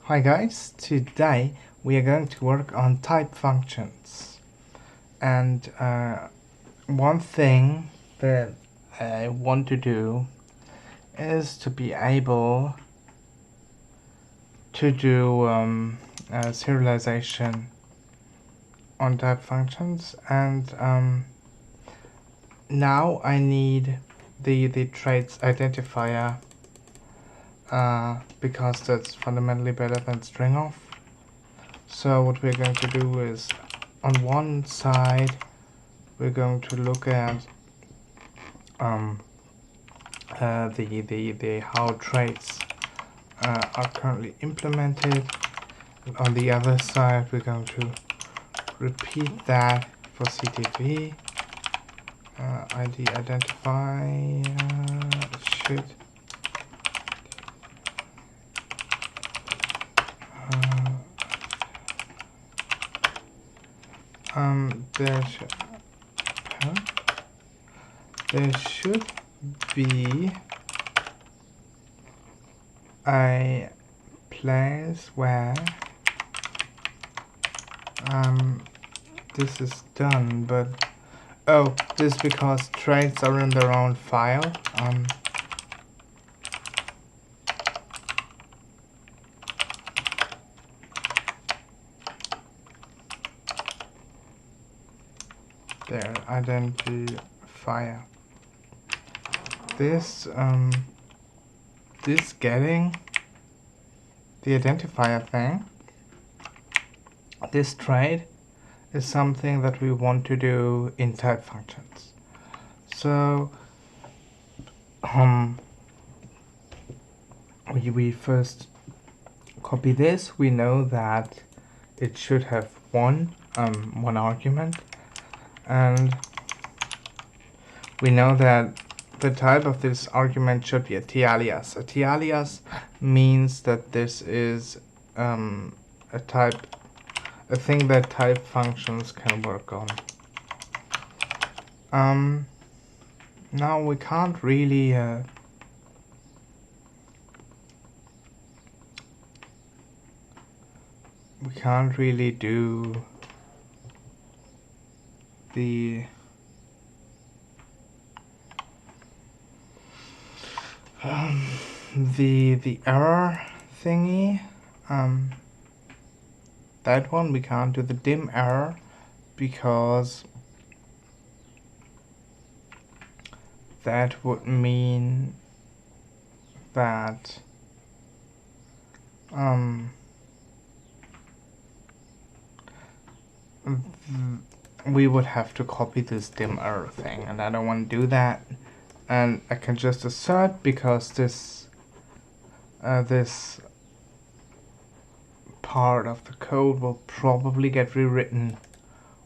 Hi guys, today we are going to work on type functions, and one thing that I want to do is to be able to do serialization on type functions, and now I need the traits identifier because that's fundamentally better than string of. So what we're going to do is, on one side we're going to look at the how traits are currently implemented, and on the other side we're going to repeat that for CTV. ID identifier should there should be a place where this is done, but this is because traits are in their own file. Their identifier. This getting the identifier thing, this trait is something that we want to do in type functions. So we first copy this. We know that it should have one argument, and we know that the type of this argument should be a t-alias. A t-alias means that this is a thing that type functions can work on. Now we can't really do the error thingy. That one we can't do, the dim error, because that would mean that we would have to copy this dim error thing, and I don't want to do that. And I can just assert, because this part of the code will probably get rewritten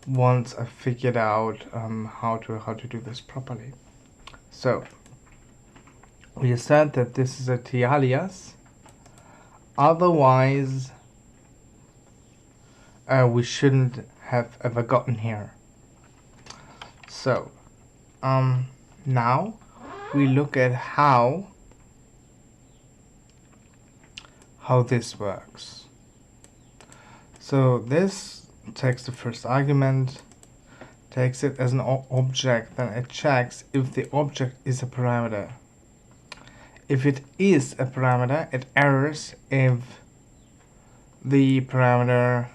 once I figured out how to do this properly. So we assert that this is a t-alias, otherwise we shouldn't have ever gotten here. So now we look at how this works. So this takes the first argument, takes it as an object, then it checks if the object is a parameter. If it is a parameter, it errors if the parameter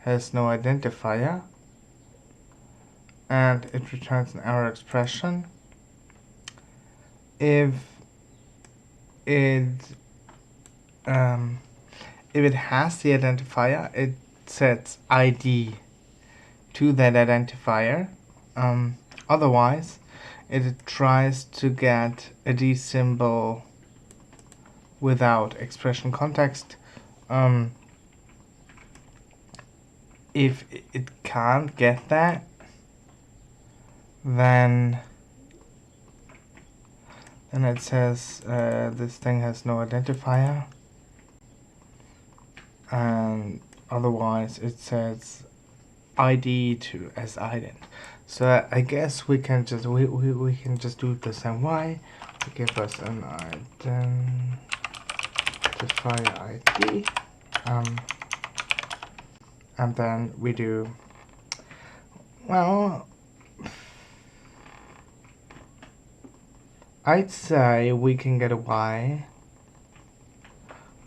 has no identifier, and it returns an error expression. If it has the identifier, it sets ID to that identifier. Otherwise, it tries to get a D symbol without expression context. If it can't get that, then it says this thing has no identifier, and otherwise it says ID to as ident. So I guess we can just we can just do it the same way. We give us an identifier ID, And then we do, well, I'd say we can get away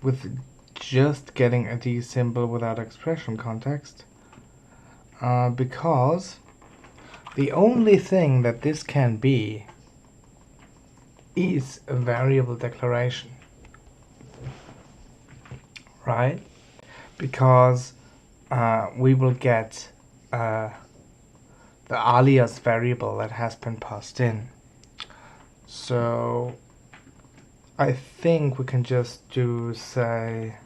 with just getting a D symbol without expression context, because the only thing that this can be is a variable declaration, right? Because we will get the alias variable that has been passed in. So I think we can just do, say,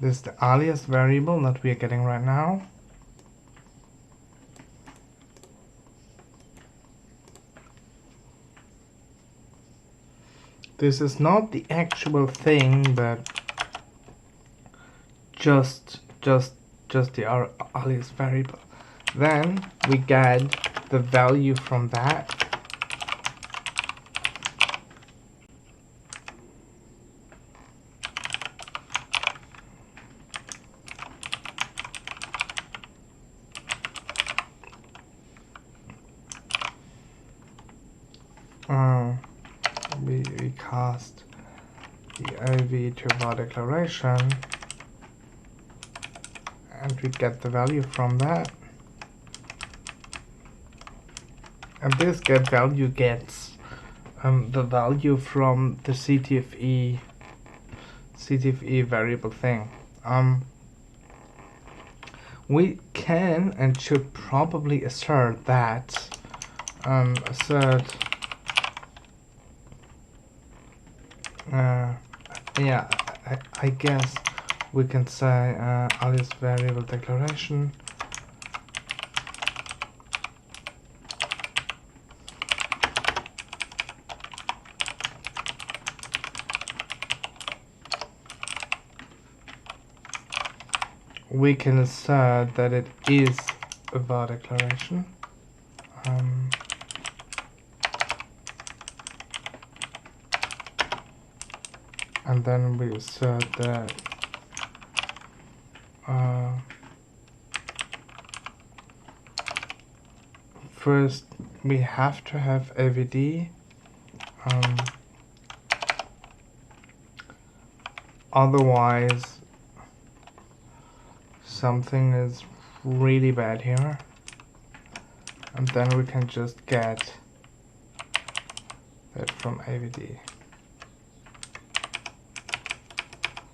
this is the alias variable that we are getting right now. This is not the actual thing, but just the alias variable. Then we get the value from that. We cast the OV to var declaration, and we get the value from that. And this get value gets the value from the CTF-E variable thing. We can and should probably assert that yeah, I guess we can say alias variable declaration we can assert that it is a var declaration. And then we assert that first we have to have AVD, otherwise something is really bad here, and then we can just get that from AVD.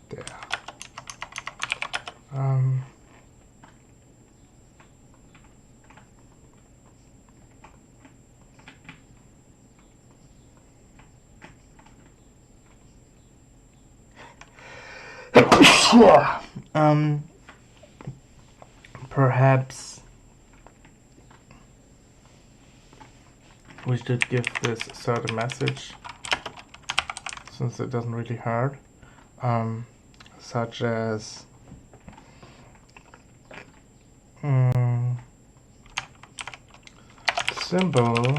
There. Perhaps we should give this a certain message, since it doesn't really hurt, such as symbol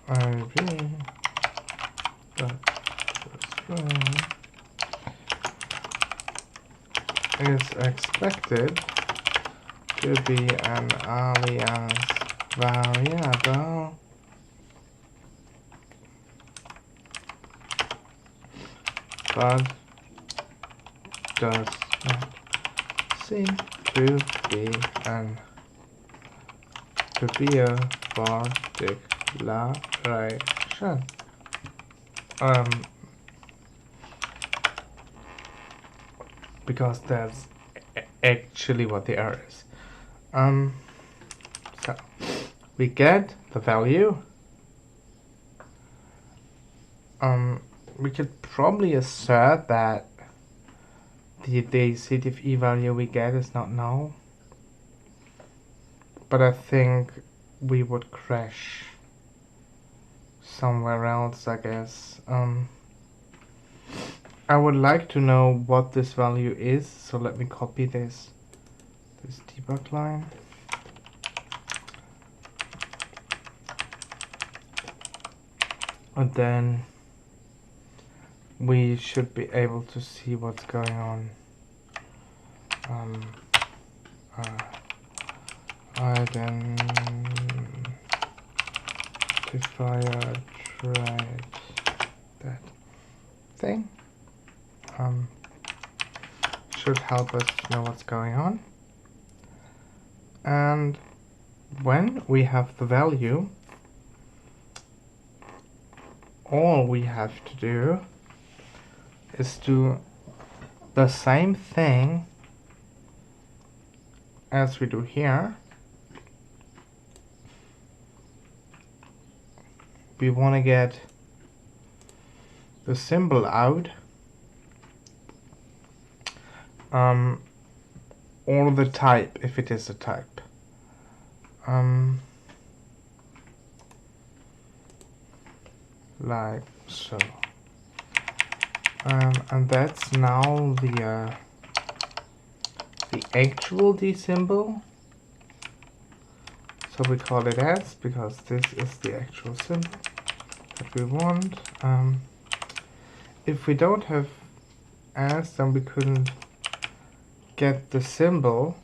IV is expected to be an alias variable but does not seem to be a var declaration. Because that's actually what the error is. So we get the value. We could probably assert that the CTF-E value we get is not null, but I think we would crash somewhere else, I guess. I would like to know what this value is, so let me copy this debug line. And then we should be able to see what's going on. Identifier trait, that thing, should help us to know what's going on. And when we have the value, all we have to do is do the same thing as we do here. We want to get the symbol out, or the type if it is a type. Like so. And that's now the actual D symbol. So we call it S because this is the actual symbol that we want. If we don't have S, then we couldn't get the symbol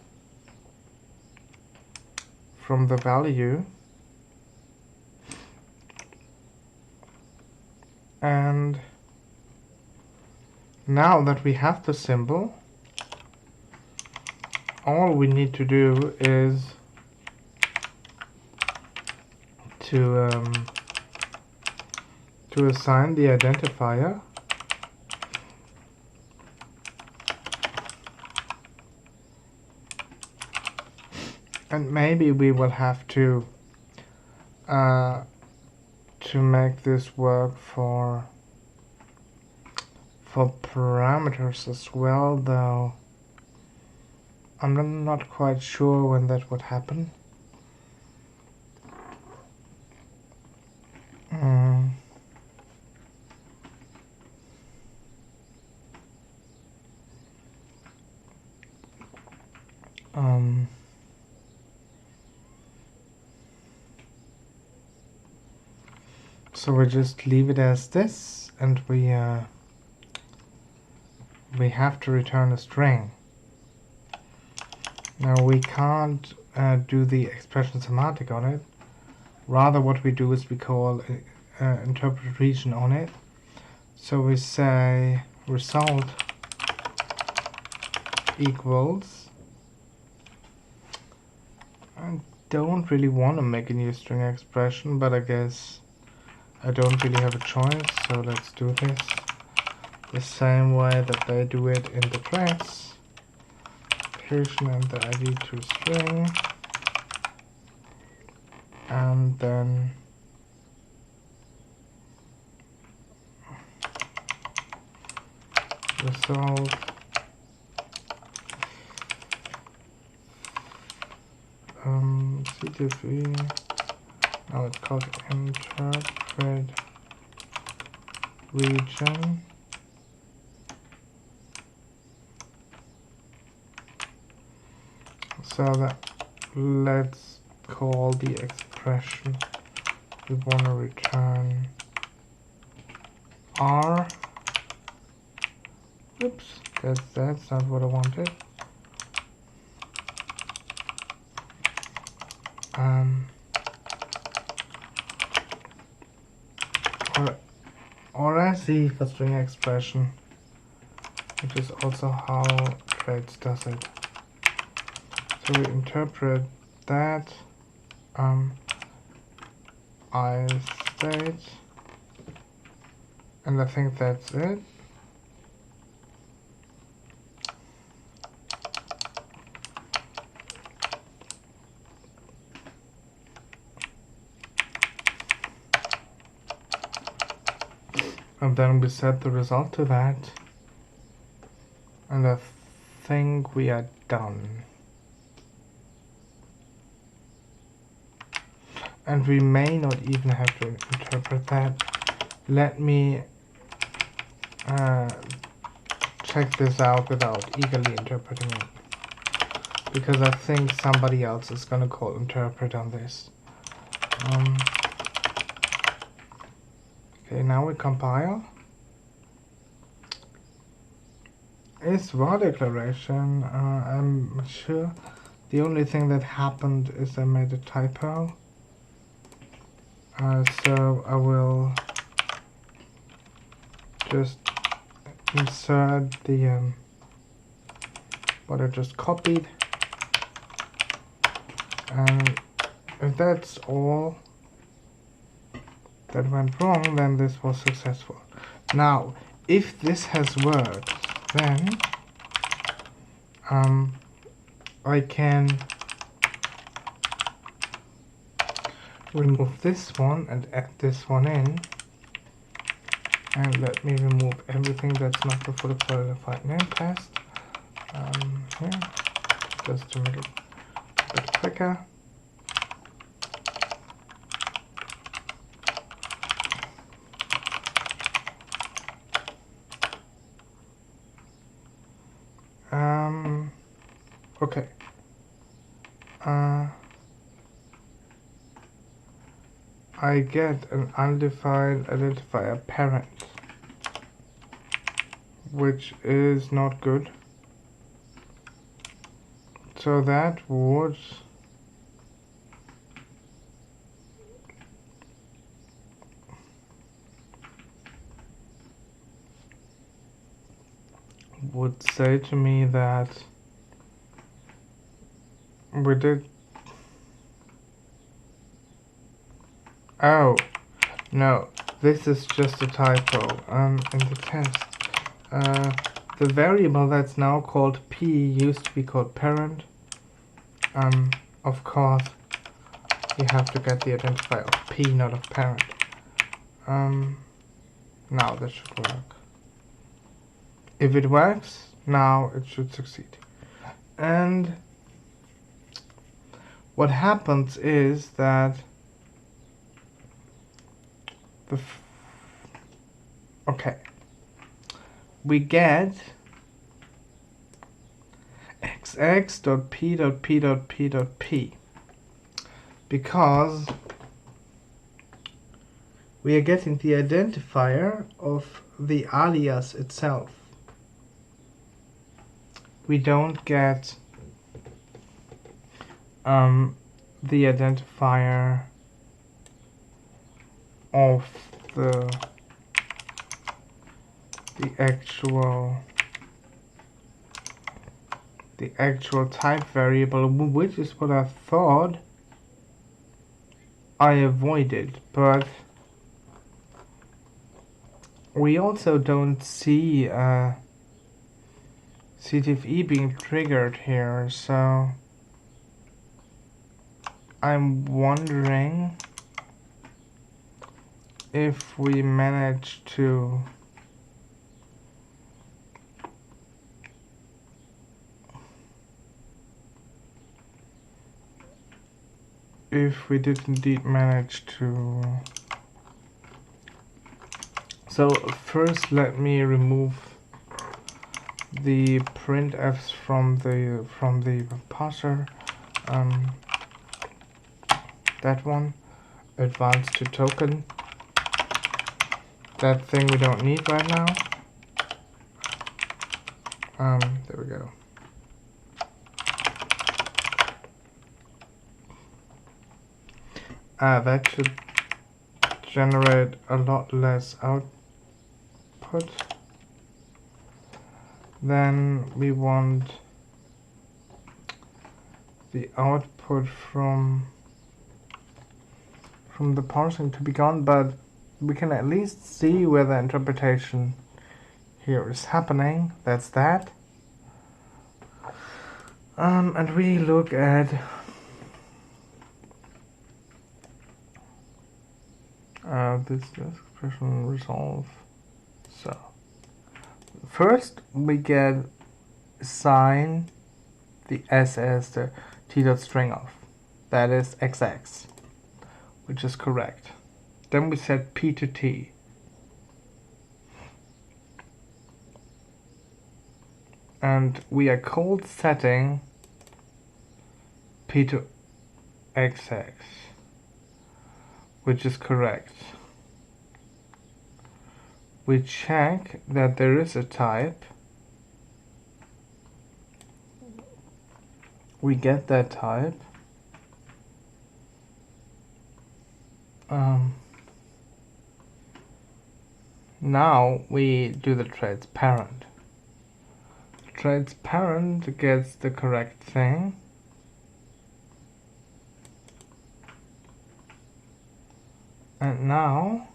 from the value. And now that we have the symbol, all we need to do is to assign the identifier. And maybe we will have to make this work for parameters as well, though I'm not quite sure when that would happen. So we just leave it as this, and we have to return a string. Now we can't do the expression semantic on it. Rather, what we do is we call interpret region on it. So we say result equals. I don't really want to make a new string expression, but I guess I don't really have a choice, so let's do this the same way that they do it in the threads. Location and the ID to string, and then result CTF. Now it's called interpret region. So that let's call the expression we want to return R. Oops, that's not what I wanted. Or as the for string expression, which is also how traits does it. So we interpret that I state, and I think that's it. And then we set the result to that, and I think we are done. And we may not even have to interpret that. Let me check this out without eagerly interpreting it, because I think somebody else is gonna call interpret on this. Okay, now we compile. Is var declaration. I'm sure the only thing that happened is I made a typo. So I will just insert the what I just copied, and if that's all that went wrong, then this was successful. Now, if this has worked, then I can remove this one and add this one in, and let me remove everything that's not the fully qualified name test here, just to make it a bit quicker. Okay. I get an undefined identifier parent, which is not good. So that would say to me that we did. Oh, no, this is just a typo in the test. The variable that's now called p used to be called parent. Of course, you have to get the identifier of p, not of parent. Now this should work. If it works, now it should succeed. And what happens is that we get xx.p.p.p.p because we are getting the identifier of the alias itself. We don't get the identifier of the actual type variable, which is what I thought I avoided, but we also don't see CTF-E being triggered here, so I'm wondering if we manage to we did indeed manage to. So first let me remove the printfs from the parser. That one, advanced to token. That thing we don't need right now. There we go. That should generate a lot less output. Then we want the output from the parsing to be gone, but we can at least see where the interpretation here is happening. That's that. And we look at this expression resolve. So first we get assign the s as the t.string of, that is xx, which is correct. Then we set p to t. And we are cold setting p to xx, which is correct. we check that there is a type, we get that type, now we do the trade's parent. Trade's parent gets the correct thing, and now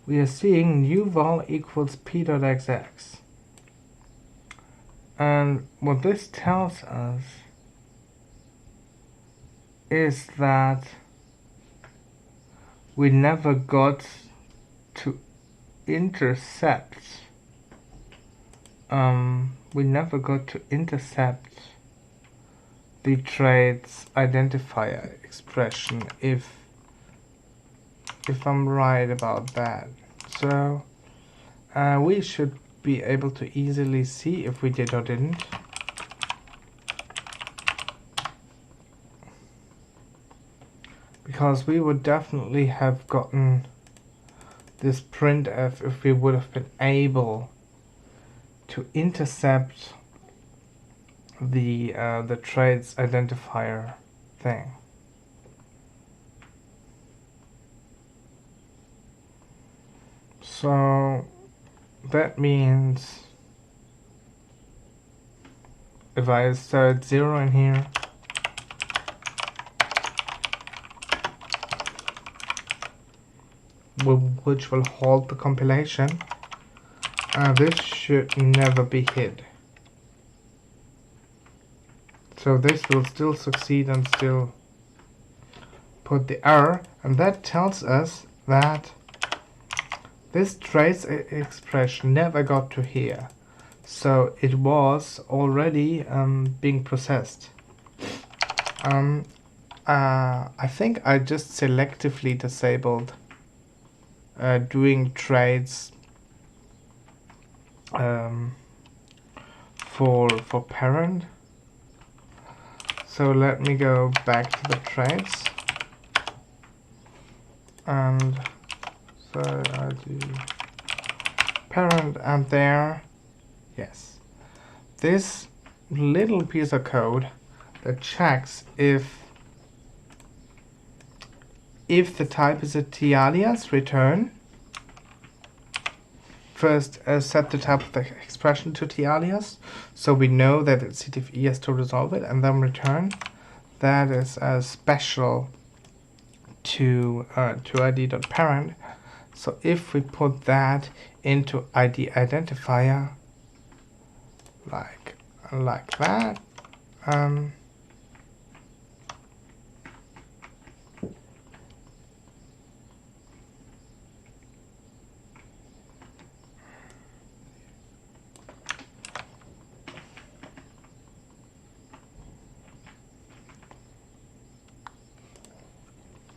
we are seeing new val equals p.xx. And what this tells us is that we never got to intercept the trade's identifier expression, if I'm right about that. So we should be able to easily see if we did or didn't. Because we would definitely have gotten this printf if we would have been able to intercept the trade's identifier thing. So that means if I insert 0 in here, which will halt the compilation, this should never be hid. So this will still succeed and still put the error, and that tells us that this trace expression never got to here. So it was already being processed. I think I just selectively disabled doing trades for parent. So let me go back to the trades, and so I do parent, and there, yes, this little piece of code that checks if the type is a t-alias, return. First, set the type of the expression to t-alias, so we know that CTF-E has to resolve it, and then return. That is special to id.parent. So if we put that into ID identifier, like that,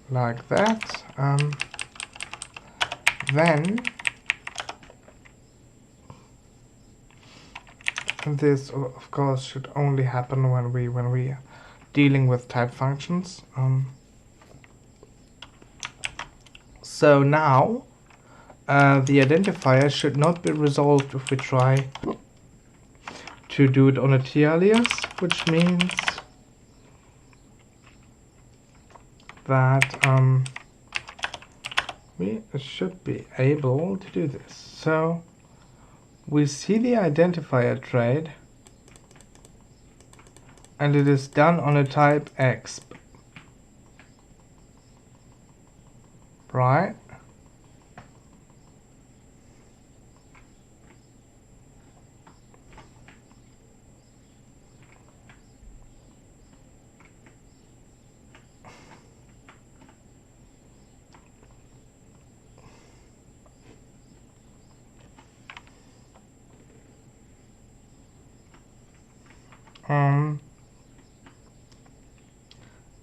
like that, then this of course should only happen when we are dealing with type functions. So now the identifier should not be resolved if we try to do it on a t-alias, which means that we should be able to do this. So we see the identifier trade, and it is done on a type exp, right?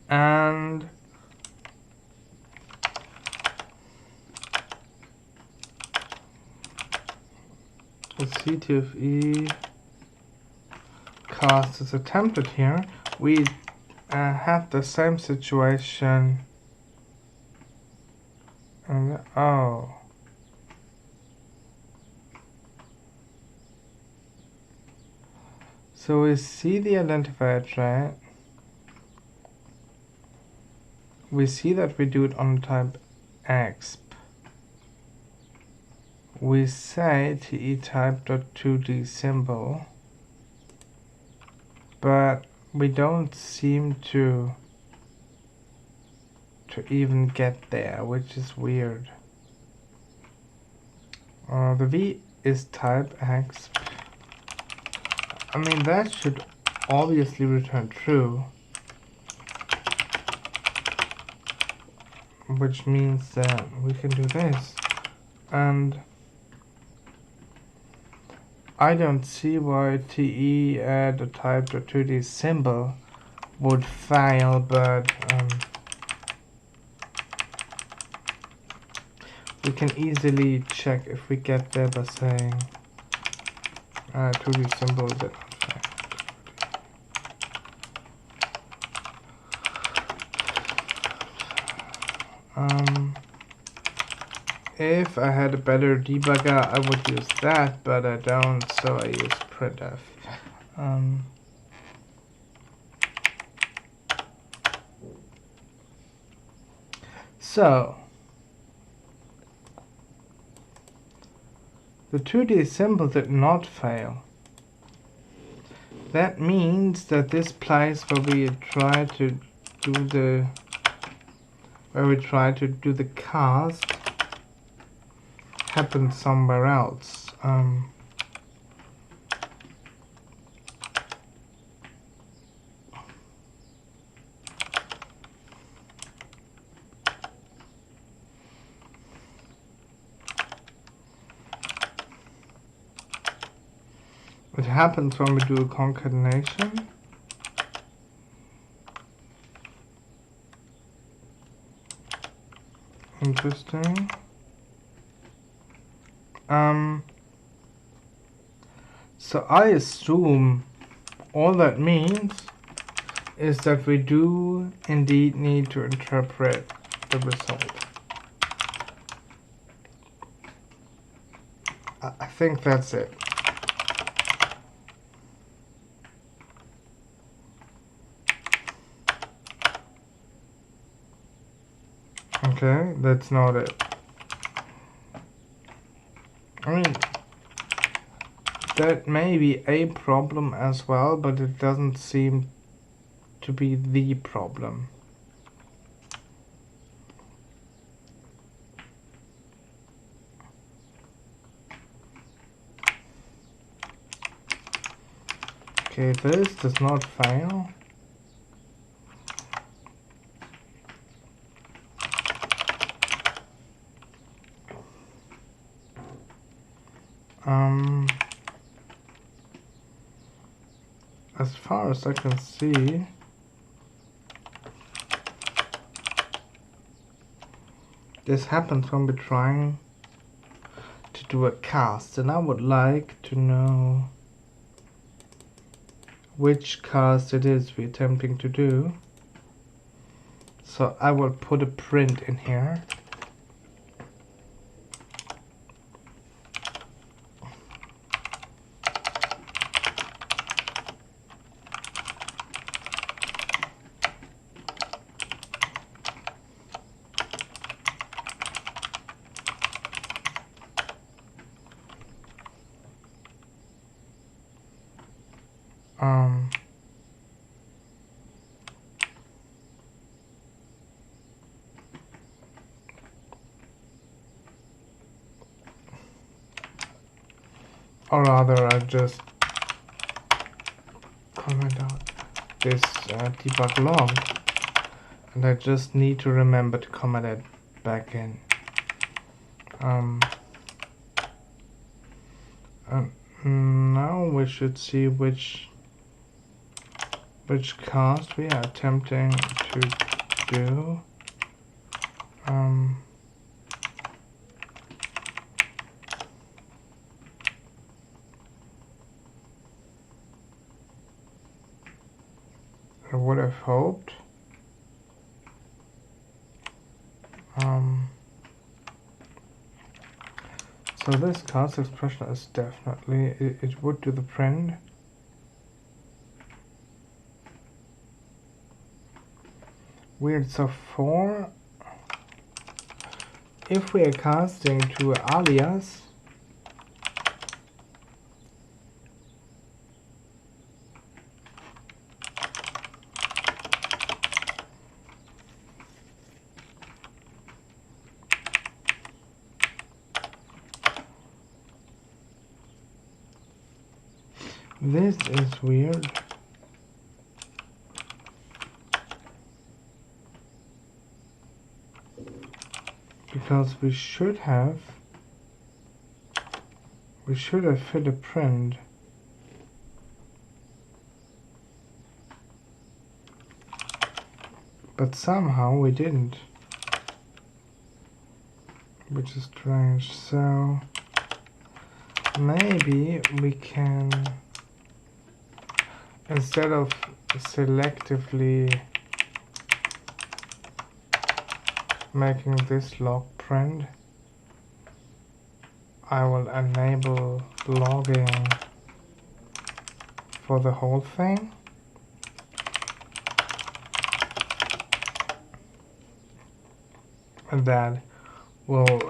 And the CTF-E cast is attempted here. We had the same situation, and So we see the identifier trait. We see that we do it on type exp. We say te type.2d symbol, but we don't seem to even get there, which is weird. The v is type exp. I mean, that should obviously return true, which means that we can do this, and I don't see why te add a type.2d symbol would fail, but we can easily check if we get there by saying 2d symbol did not fail. If I had a better debugger, I would use that, but I don't, so I use printf. So the 2D symbol did not fail. That means that this place where we try to do the cast happened somewhere else. It happens when we do a concatenation. Interesting. So I assume all that means is that we do indeed need to interpret the result. I think that's it. Okay, that's not it. I mean, that may be a problem as well, but it doesn't seem to be the problem. Okay, this does not fail. As far as I can see, this happens when we're trying to do a cast, and I would like to know which cast it is we're attempting to do. So I will put a print in here. Or rather, I just comment out this debug log, and I just need to remember to comment it back in. Now we should see which cast we are attempting to do. I would have hoped. So this cast expression is definitely, it would do the print. weird. So for if we are casting to alias, this is weird. Because we should have fit a print. But somehow we didn't. Which is strange. So maybe we can, instead of selectively making this log print, I will enable logging for the whole thing. And that will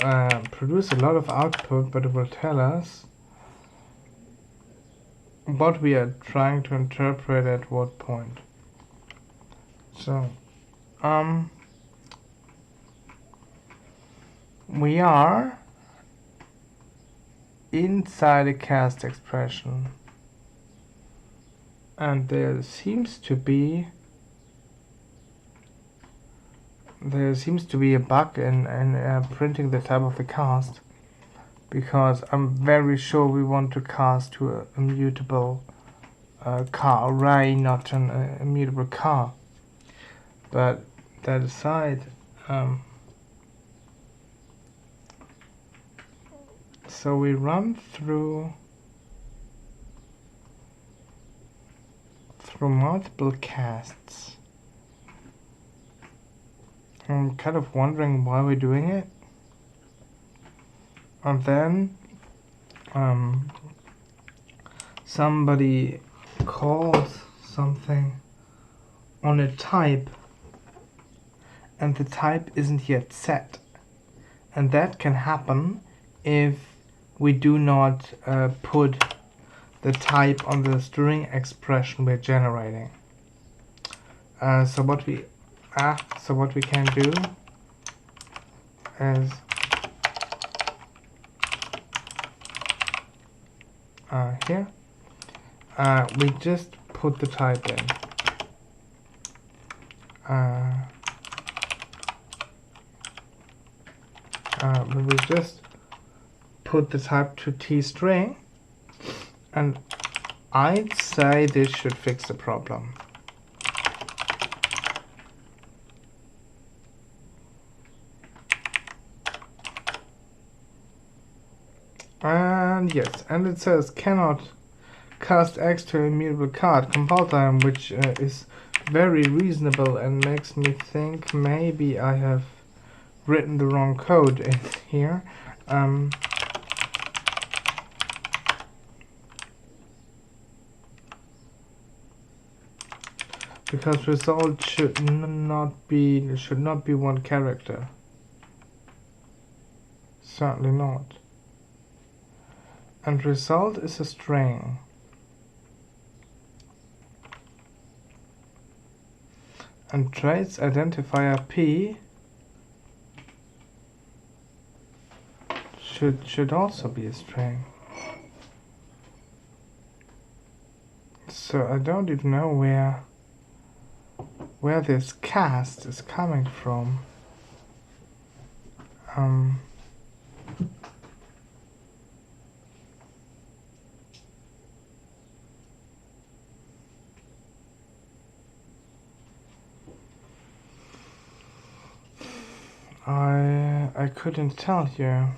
produce a lot of output, but it will tell us what we are trying to interpret at what point. So, we are inside a cast expression, and there seems to be a bug in printing the type of the cast, because I'm very sure we want to cast to a immutable car array, not an immutable car. But that aside, so we run through multiple casts. I'm kind of wondering why we're doing it. And then somebody calls something on a type, and the type isn't yet set. And that can happen if we do not put the type on the string expression we're generating. So what we can do is here we just put the type in. We just put the type to tstring, and I'd say this should fix the problem. And yes, and it says cannot cast X to immutable card compile time, which is very reasonable and makes me think maybe I have written the wrong code in here. Because result should not be one character. Certainly not. And result is a string. And traits identifier P should also be a string. So I don't even know where this cast is coming from. I couldn't tell you.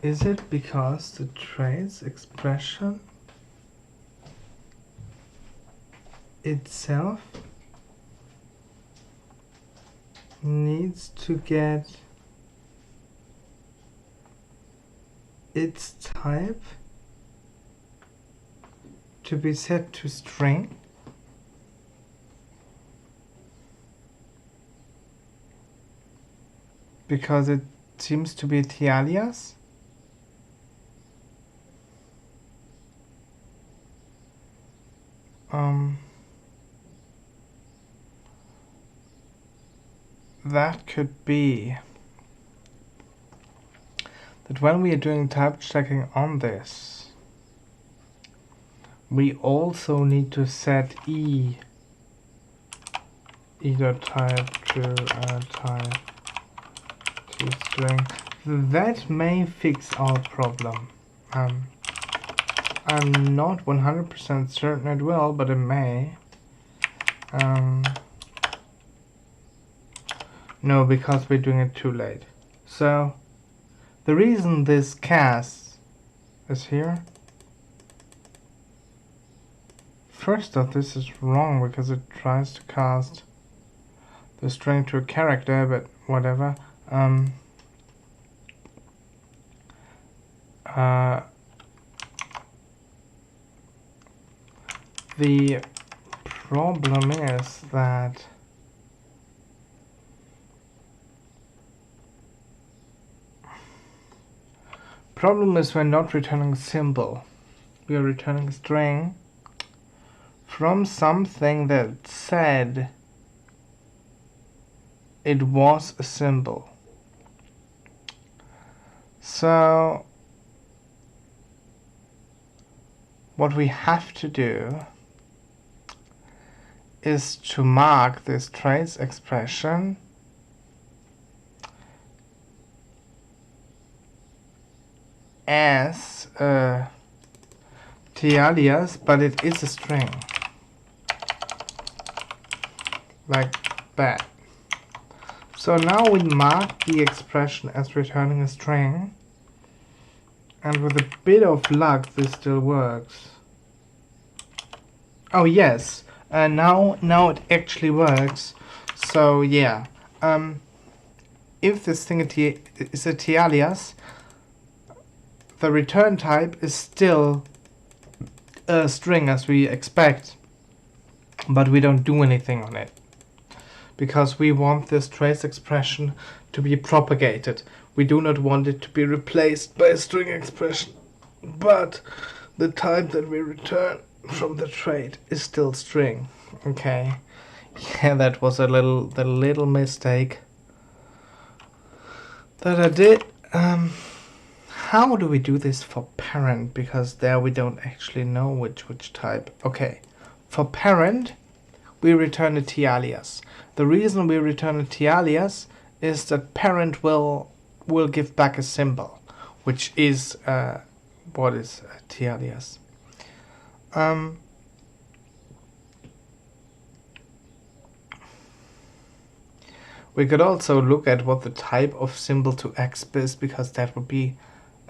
Is it because the traits expression itself needs to get its type to be set to string, because it seems to be a t-alias. That could be that when we are doing type checking on this, we also need to set e.type to type to string. That may fix our problem. I'm not 100% certain it will, but it may. No, because we're doing it too late. So the reason this cast is here, first off, this is wrong because it tries to cast the string to a character, but whatever. The problem is that we're not returning a symbol. We are returning a string from something that said it was a symbol. So what we have to do is to mark this trace expression as a t-alias, but it is a string, like that. So now we mark the expression as returning a string, and with a bit of luck this still works. Oh yes, now it actually works. So yeah, if this thing is a t-alias, the return type is still a string as we expect, but we don't do anything on it because we want this trace expression to be propagated. We do not want it to be replaced by a string expression, but the type that we return from the trait is still string. Okay, yeah, that was the little mistake that I did. How do we do this for parent? Because there we don't actually know which type. Okay, for parent we return a t-alias. The reason we return a t-alias is that parent will give back a symbol, which is what is a t-alias. We could also look at what the type of symbol to exp is, because that would be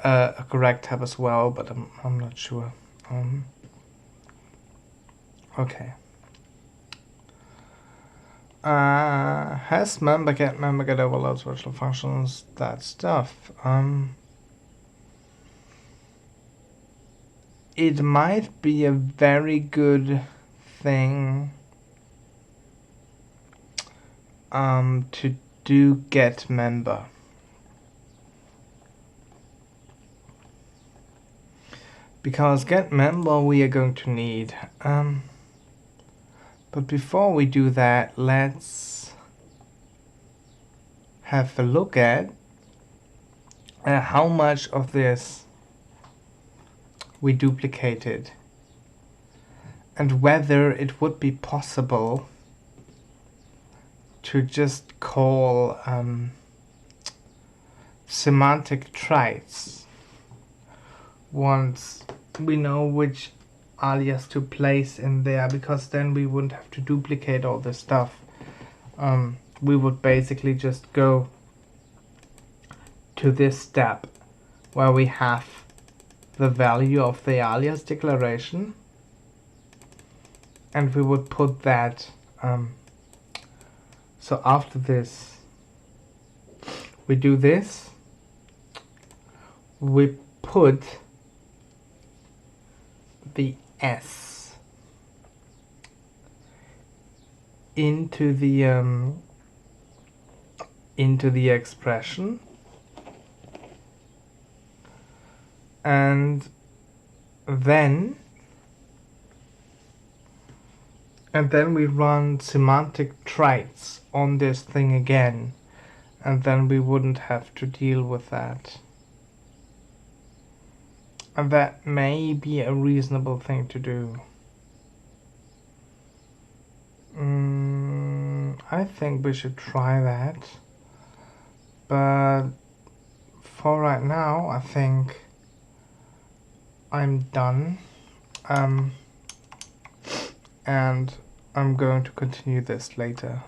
a correct type as well, but I'm not sure. Okay. Has member get overloads virtual functions, that stuff. It might be a very good thing to do get member. Because get member we are going to need. But before we do that, let's have a look at how much of this we duplicated and whether it would be possible to just call semantic traits once we know which alias to place in there, because then we wouldn't have to duplicate all this stuff. We would basically just go to this step where we have the value of the alias declaration, and we would put that. So after this, we do this. We put the S into the expression, and then we run semantic traits on this thing again, and then we wouldn't have to deal with that. And that may be a reasonable thing to do. I think we should try that. But for right now, I think I'm done. And I'm going to continue this later.